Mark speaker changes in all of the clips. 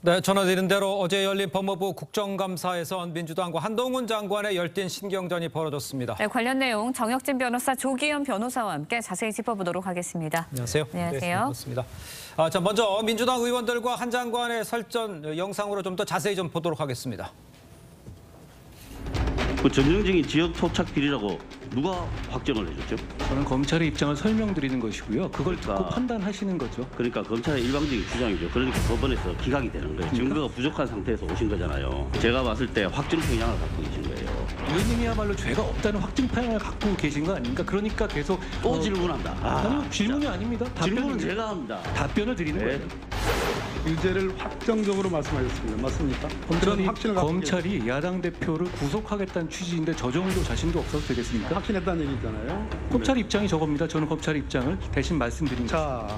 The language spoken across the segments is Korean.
Speaker 1: 네, 전해드린 대로 어제 열린 법무부 국정감사에서 민주당과 한동훈 장관의 열띤 신경전이 벌어졌습니다.
Speaker 2: 네, 관련 내용 정혁진 변호사, 조기현 변호사와 함께 자세히 짚어보도록 하겠습니다.
Speaker 1: 안녕하세요.
Speaker 2: 안녕하세요.
Speaker 1: 네, 반갑습니다. 자, 먼저 민주당 의원들과 한 장관의 설전 영상으로 좀 더 자세히 좀 보도록 하겠습니다.
Speaker 3: 그 전형적인 지역 토착 비리라고 누가 확정을 해줬죠?
Speaker 4: 저는 검찰의 입장을 설명드리는 것이고요. 그걸 듣고 판단하시는 거죠.
Speaker 3: 그러니까 검찰의 일방적인 주장이죠. 그러니까 법원에서 기각이 되는 거예요. 증거가 부족한 상태에서 오신 거잖아요. 제가 봤을 때 확정 편향을 갖고 계신 거예요.
Speaker 4: 의원님이야말로 죄가 없다는 확증 판단을 갖고 계신 거 아닙니까? 그러니까 계속
Speaker 3: 또 질문한다.
Speaker 4: 아니요, 질문이
Speaker 3: 진짜.
Speaker 4: 아닙니다.
Speaker 3: 질문은 제가 합니다.
Speaker 4: 답변을 드리는
Speaker 3: 네.
Speaker 4: 거예요.
Speaker 5: 유죄를 확정적으로 말씀하셨습니다. 맞습니까? 그런 확신을 갖고
Speaker 4: 검찰이 야당 대표를 구속하겠다는 취지인데 저 정도 자신도 없어도 되겠습니까?
Speaker 5: 확신했다는 얘기잖아요.
Speaker 4: 검찰 입장이 저겁니다. 저는 검찰 입장을 대신 말씀드린 거죠.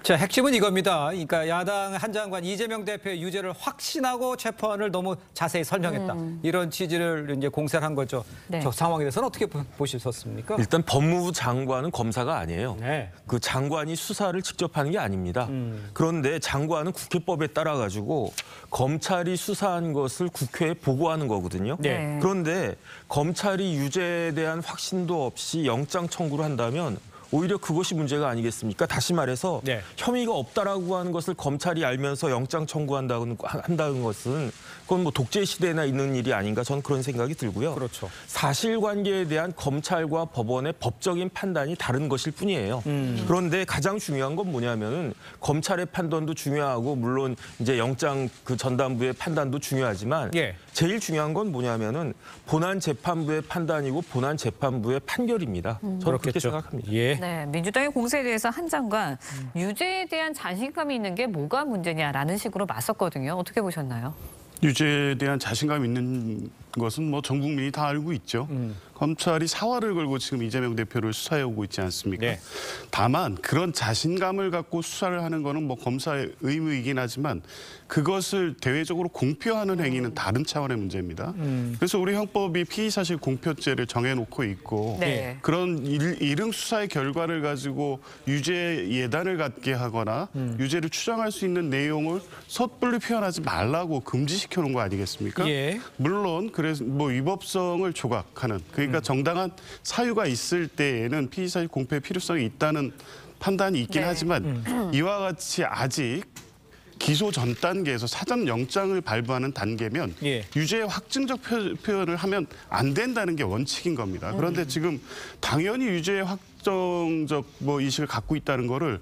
Speaker 1: 자, 핵심은 이겁니다. 그러니까 야당 한 장관 이재명 대표의 유죄를 확신하고 재판을 너무 자세히 설명했다. 이런 취지를 이제 공세를 한 거죠.
Speaker 2: 네.
Speaker 1: 저 상황에 대해서는 어떻게 보셨습니까?
Speaker 6: 일단 법무부 장관은 검사가 아니에요.
Speaker 1: 네.
Speaker 6: 그 장관이 수사를 직접 하는 게 아닙니다. 그런데 장관은 국회법에 따라 가지고 검찰이 수사한 것을 국회에 보고하는 거거든요.
Speaker 1: 네.
Speaker 6: 그런데 검찰이 유죄에 대한 확신도 없이 영장 청구를 한다면 오히려 그것이 문제가 아니겠습니까? 다시 말해서
Speaker 1: 네.
Speaker 6: 혐의가 없다라고 하는 것을 검찰이 알면서 영장 청구한다는 것은 그건 뭐 독재 시대나 있는 일이 아닌가 저는 그런 생각이 들고요.
Speaker 1: 그렇죠.
Speaker 6: 사실관계에 대한 검찰과 법원의 법적인 판단이 다른 것일 뿐이에요. 그런데 가장 중요한 건 뭐냐면은 검찰의 판단도 중요하고 물론 이제 영장 그 전담부의 판단도 중요하지만
Speaker 1: 예.
Speaker 6: 제일 중요한 건 뭐냐면은 본안 재판부의 판단이고 본안 재판부의 판결입니다. 저는 그렇게 생각합니다.
Speaker 1: 예.
Speaker 2: 네, 민주당의 공세에 대해서 한 장관, 유죄에 대한 자신감이 있는 게 뭐가 문제냐라는 식으로 맞섰거든요. 어떻게 보셨나요?
Speaker 7: 유죄에 대한 자신감 있는 것은 뭐 전 국민이 다 알고 있죠. 검찰이 사활을 걸고 지금 이재명 대표를 수사해 오고 있지 않습니까?
Speaker 1: 네.
Speaker 7: 다만 그런 자신감을 갖고 수사를 하는 거는 뭐 검사의 의무이긴 하지만 그것을 대외적으로 공표하는 행위는 다른 차원의 문제입니다. 그래서 우리 형법이 피의사실 공표죄를 정해놓고 있고
Speaker 2: 네.
Speaker 7: 그런 일흥 수사의 결과를 가지고 유죄 예단을 갖게 하거나 유죄를 추정할 수 있는 내용을 섣불리 표현하지 말라고 금지시켜 놓은 거 아니겠습니까?
Speaker 1: 예.
Speaker 7: 물론 그래서 뭐 위법성을 조각하는 그러니까 정당한 사유가 있을 때에는 피의사실 공표의 필요성이 있다는 판단이 있긴
Speaker 2: 네.
Speaker 7: 하지만 이와 같이 아직 기소 전 단계에서 사전 영장을 발부하는 단계면
Speaker 1: 예.
Speaker 7: 유죄의 확증적 표현을 하면 안 된다는 게 원칙인 겁니다. 그런데 지금 당연히 유죄의 확정적 뭐 의식을 갖고 있다는 거를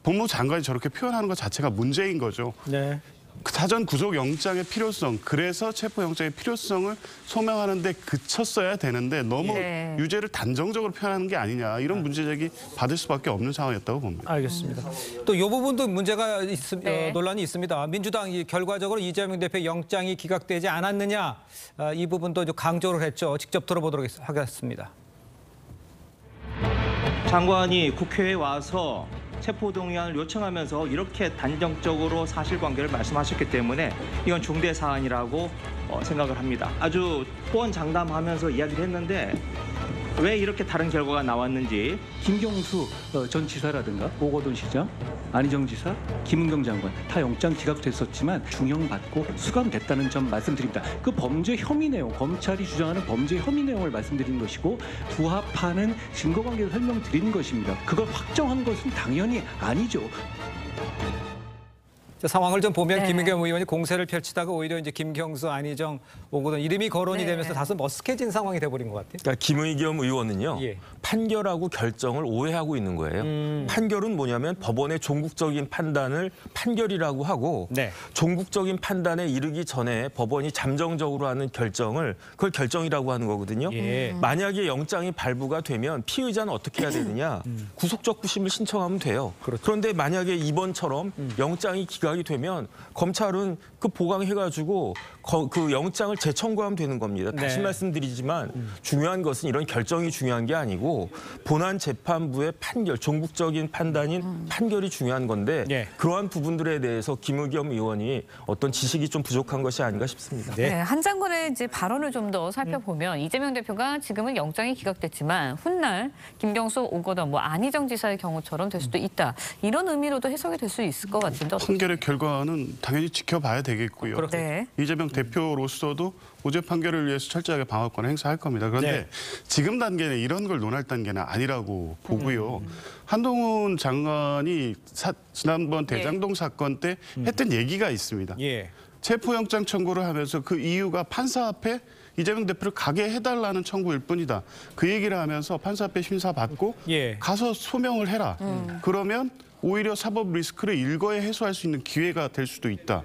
Speaker 7: 법무부 장관이 저렇게 표현하는 것 자체가 문제인 거죠.
Speaker 1: 네.
Speaker 7: 사전 구속 영장의 필요성, 그래서 체포 영장의 필요성을 소명하는 데 그쳤어야 되는데 너무
Speaker 2: 네.
Speaker 7: 유죄를 단정적으로 표현하는 게 아니냐 이런 문제 제기 받을 수밖에 없는 상황이었다고 봅니다.
Speaker 1: 알겠습니다. 또 이 부분도 문제가
Speaker 2: 네.
Speaker 1: 논란이 있습니다. 민주당이 결과적으로 이재명 대표 영장이 기각되지 않았느냐 이 부분도 강조를 했죠. 직접 들어보도록 하겠습니다.
Speaker 8: 장관이 국회에 와서 체포동의안을 요청하면서 이렇게 단정적으로 사실관계를 말씀하셨기 때문에 이건 중대 사안이라고 생각을 합니다. 아주 호언장담하면서 이야기를 했는데 왜 이렇게 다른 결과가 나왔는지
Speaker 4: 김경수 전 지사라든가 오거돈 시장, 안희정 지사, 김은경 장관 다 영장 기각됐었지만 중형받고 수감됐다는 점 말씀드립니다. 그 범죄 혐의 내용, 검찰이 주장하는 범죄 혐의 내용을 말씀드린 것이고 부합하는 증거관계를 설명드린 것입니다. 그걸 확정한 것은 당연히 아니죠.
Speaker 1: 상황을 좀 보면
Speaker 2: 네.
Speaker 1: 김은경 의원이 공세를 펼치다가 오히려 이제 김경수, 안희정, 오거돈 이름이 거론이
Speaker 2: 네.
Speaker 1: 되면서 다소 머쓱해진 상황이 돼버린 것 같아요.
Speaker 6: 그러니까 김의겸 의원은요.
Speaker 1: 예.
Speaker 6: 판결하고 결정을 오해하고 있는 거예요. 판결은 뭐냐면 법원의 종국적인 판단을 판결이라고 하고
Speaker 1: 네.
Speaker 6: 종국적인 판단에 이르기 전에 법원이 잠정적으로 하는 결정을 그걸 결정이라고 하는 거거든요.
Speaker 1: 예.
Speaker 6: 만약에 영장이 발부가 되면 피의자는 어떻게 해야 되느냐. 구속적 부심을 신청하면 돼요.
Speaker 1: 그렇죠.
Speaker 6: 그런데 만약에 이번처럼 영장이 기각이 되면 검찰은 그 보강해가지고 그 영장을 재청구하면 되는 겁니다. 다시
Speaker 1: 네.
Speaker 6: 말씀드리지만 중요한 것은 이런 결정이 중요한 게 아니고 본안 재판부의 판결, 종국적인 판단인 판결이 중요한 건데
Speaker 1: 네.
Speaker 6: 그러한 부분들에 대해서 김의겸 의원이 어떤 지식이 좀 부족한 것이 아닌가 싶습니다.
Speaker 1: 네.
Speaker 2: 네, 한 장관의 이제 발언을 좀 더 살펴보면 이재명 대표가 지금은 영장이 기각됐지만 훗날 김경수, 오거돈, 안희정 지사의 경우처럼 될 수도 있다. 이런 의미로도 해석이 될 수 있을 것 같은데 어떻게?
Speaker 7: 판결의 결과는 당연히 지켜봐야 되겠고요.
Speaker 2: 네.
Speaker 7: 이재명 대표로서도 오제 판결을 위해서 철저하게 방어권을 행사할 겁니다. 그런데
Speaker 1: 네.
Speaker 7: 지금 단계는 이런 걸 논할 단계는 아니라고 보고요. 한동훈 장관이 지난번 대장동 사건 때 했던 얘기가 있습니다.
Speaker 1: 예.
Speaker 7: 체포영장 청구를 하면서 그 이유가 판사 앞에 이재명 대표를 가게 해달라는 청구일 뿐이다. 그 얘기를 하면서 판사 앞에 심사받고
Speaker 1: 예.
Speaker 7: 가서 소명을 해라. 그러면 오히려 사법 리스크를 일거에 해소할 수 있는 기회가 될 수도 있다.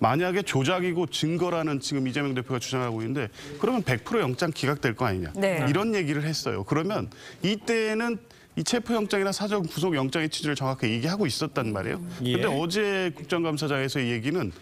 Speaker 7: 만약에 조작이고 증거라는 지금 이재명 대표가 주장하고 있는데 그러면 100% 영장 기각될 거 아니냐.
Speaker 2: 네.
Speaker 7: 이런 얘기를 했어요. 그러면 이때는 이 체포영장이나 사전 구속영장의 취지를 정확히 얘기하고 있었단 말이에요.
Speaker 1: 예.
Speaker 7: 근데 어제 국정감사장에서의 얘기는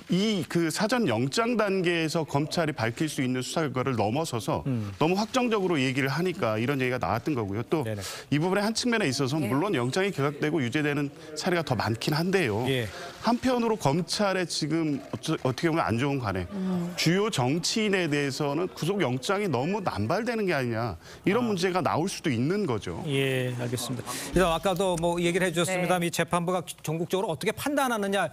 Speaker 7: 이 그 사전 영장 단계에서 검찰이 밝힐 수 있는 수사 결과를 넘어서서 너무 확정적으로 얘기를 하니까 이런 얘기가 나왔던 거고요. 또
Speaker 1: 네네.
Speaker 7: 이 부분의 한 측면에 있어서 물론 영장이 기각되고 유죄되는 사례가 더 많긴 한데요.
Speaker 1: 예.
Speaker 7: 한편으로 검찰의 지금 어떻게 보면 안 좋은 관행, 주요 정치인에 대해서는 구속영장이 너무 남발되는 게 아니냐 이런 문제가 나올 수도 있는 거죠.
Speaker 1: 예, 알겠습니다. 그래서 아까도 얘기를 해주셨습니다.
Speaker 2: 네.
Speaker 1: 이 재판부가 전국적으로 어떻게 판단하느냐,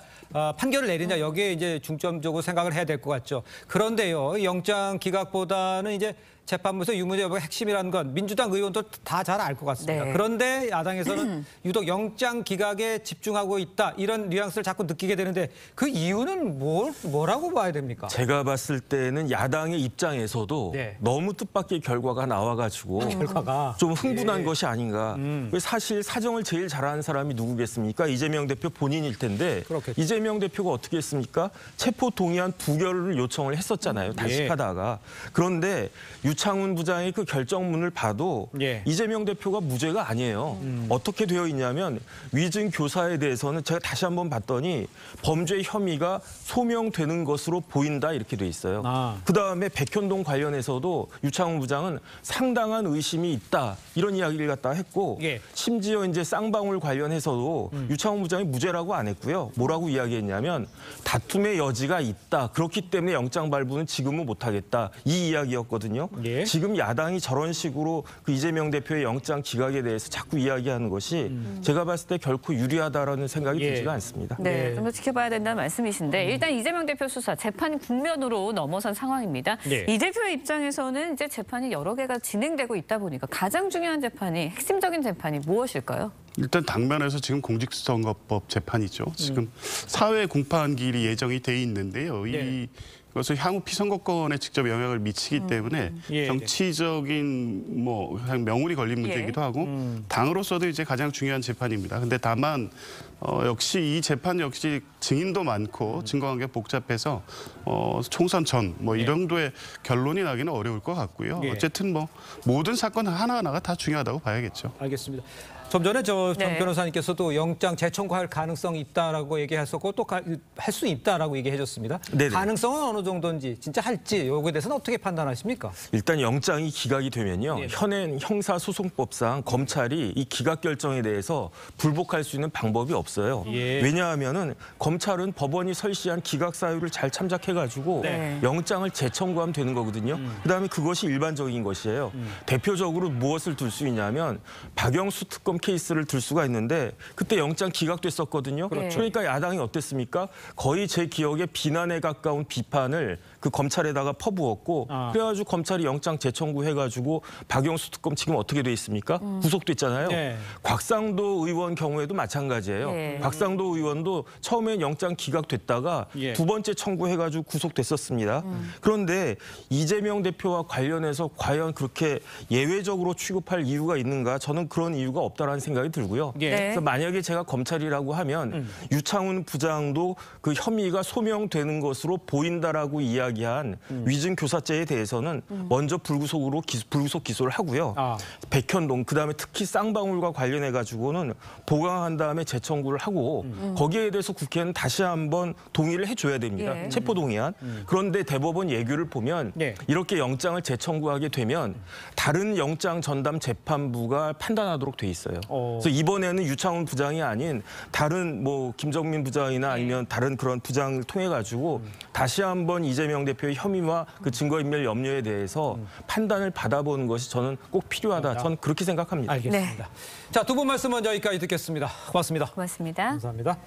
Speaker 1: 판결을 내리냐 여기에 이제 중점적으로 생각을 해야 될 것 같죠. 그런데요, 영장 기각보다는 이제 재판부에서 유무죄 여부가 핵심이라는 건 민주당 의원도 다 잘 알 것 같습니다.
Speaker 2: 네.
Speaker 1: 그런데 야당에서는 유독 영장 기각에 집중하고 있다 이런 뉘앙스를 자꾸 느끼게 되는데 그 이유는 뭐라고 봐야 됩니까?
Speaker 6: 제가 봤을 때는 야당의 입장에서도
Speaker 1: 네.
Speaker 6: 너무 뜻밖의 결과가 나와가지고
Speaker 1: 결과가
Speaker 6: 좀 흥분한
Speaker 1: 예.
Speaker 6: 것이 아닌가. 사실 사정을 제일 잘하는 사람이 누구겠습니까? 이재명 대표 본인일 텐데
Speaker 1: 그렇겠죠.
Speaker 6: 이재명 대표가 어떻게 했습니까? 체포 동의안 2결을 요청을 했었잖아요. 단식하다가. 그런데 유창훈 부장의 그 결정문을 봐도
Speaker 1: 예.
Speaker 6: 이재명 대표가 무죄가 아니에요. 어떻게 되어 있냐면 위증 교사에 대해서는 제가 다시 한번 봤더니 범죄 혐의가 소명되는 것으로 보인다 이렇게 돼 있어요.
Speaker 1: 아.
Speaker 6: 그다음에 백현동 관련해서도 유창훈 부장은 상당한 의심이 있다 이런 이야기를 갖다 했고
Speaker 1: 예.
Speaker 6: 심지어 이제 쌍방울 관련해서도 유창훈 부장이 무죄라고 안 했고요. 뭐라고 이야기했냐면 다툼의 여지가 있다. 그렇기 때문에 영장 발부는 지금은 못하겠다. 이 이야기였거든요.
Speaker 1: 예.
Speaker 6: 지금 야당이 저런 식으로 그 이재명 대표의 영장 기각에 대해서 자꾸 이야기하는 것이 제가 봤을 때 결코 유리하다라는 생각이
Speaker 1: 예.
Speaker 6: 들지가 않습니다.
Speaker 2: 네,
Speaker 1: 네.
Speaker 2: 좀 더 지켜봐야 된다는 말씀이신데 일단 이재명 대표 수사 재판 국면으로 넘어선 상황입니다.
Speaker 1: 네.
Speaker 2: 이 대표의 입장에서는 이제 재판이 여러 개가 진행되고 있다 보니까 가장 중요한 재판이 핵심적인 재판이 무엇일까요?
Speaker 7: 일단 당면에서 지금 공직선거법 재판이죠. 지금 사회 공판기일이 예정이 돼 있는데요.
Speaker 1: 네.
Speaker 7: 이것은 향후 피선거권에 직접 영향을 미치기 때문에
Speaker 1: 예.
Speaker 7: 정치적인 그냥 명운이 걸린 문제이기도 하고 당으로서도 이제 가장 중요한 재판입니다. 근데 다만 역시 이 재판 역시 증인도 많고 증거관계가 복잡해서 총선 전 이 정도의 결론이 나기는 어려울 것 같고요.
Speaker 1: 예.
Speaker 7: 어쨌든 모든 사건 하나하나가 다 중요하다고 봐야겠죠.
Speaker 1: 알겠습니다. 좀 전에 정
Speaker 2: 네.
Speaker 1: 변호사님께서도 영장 재청구할 가능성이 있다라고 얘기했었고 또 할 수 있다라고 얘기해줬습니다.
Speaker 6: 네네.
Speaker 1: 가능성은 어느 정도인지 진짜 할지 여기에 대해서는 어떻게 판단하십니까?
Speaker 6: 일단 영장이 기각이 되면요.
Speaker 1: 예.
Speaker 6: 현행 형사소송법상 검찰이 이 기각 결정에 대해서 불복할 수 있는 방법이 없어요.
Speaker 1: 예.
Speaker 6: 왜냐하면은 검찰은 법원이 설시한 기각 사유를 잘 참작해가지고
Speaker 2: 네.
Speaker 6: 영장을 재청구하면 되는 거거든요. 그다음에 그것이 일반적인 것이에요. 대표적으로 무엇을 들 수 있냐면 박영수 특검 케이스를 들 수가 있는데 그때 영장 기각됐었거든요.
Speaker 2: 그렇죠.
Speaker 6: 그러니까 야당이 어땠습니까? 거의 제 기억에 비난에 가까운 비판을 그 검찰에다가 퍼부었고 그래가지고 검찰이 영장 재청구해가지고 박영수 특검 지금 어떻게 돼 있습니까? 구속됐잖아요.
Speaker 1: 네.
Speaker 6: 곽상도 의원 경우에도 마찬가지예요.
Speaker 2: 네.
Speaker 6: 곽상도 의원도 처음엔 영장 기각됐다가
Speaker 1: 예.
Speaker 6: 두 번째 청구해가지고 구속됐었습니다. 그런데 이재명 대표와 관련해서 과연 그렇게 예외적으로 취급할 이유가 있는가? 저는 그런 이유가 없다라는 생각이 들고요.
Speaker 1: 예.
Speaker 2: 네.
Speaker 6: 그래서 만약에 제가 검찰이라고 하면 유창훈 부장도 그 혐의가 소명되는 것으로 보인다라고 이야기 이야기한 위증 교사죄에 대해서는 먼저 불구속 기소를 하고요. 백현동 그다음에 특히 쌍방울과 관련해 가지고는 보강한 다음에 재청구를 하고 거기에 대해서 국회는 다시 한번 동의를 해줘야 됩니다.
Speaker 2: 예.
Speaker 6: 체포동의안. 그런데 대법원 예규를 보면
Speaker 1: 예.
Speaker 6: 이렇게 영장을 재청구하게 되면 다른 영장 전담 재판부가 판단하도록 돼 있어요. 그래서 이번에는 유창훈 부장이 아닌 다른 뭐 김정민 부장이나 아니면 다른 그런 부장을 통해 가지고 다시 한번 이재명 대표의 혐의와 그 증거인멸 염려에 대해서 판단을 받아보는 것이 저는 꼭 필요하다. 저는 그렇게 생각합니다.
Speaker 1: 알겠습니다. 자, 두 분 말씀 먼저 여기까지 듣겠습니다. 고맙습니다.
Speaker 2: 고맙습니다.
Speaker 1: 감사합니다.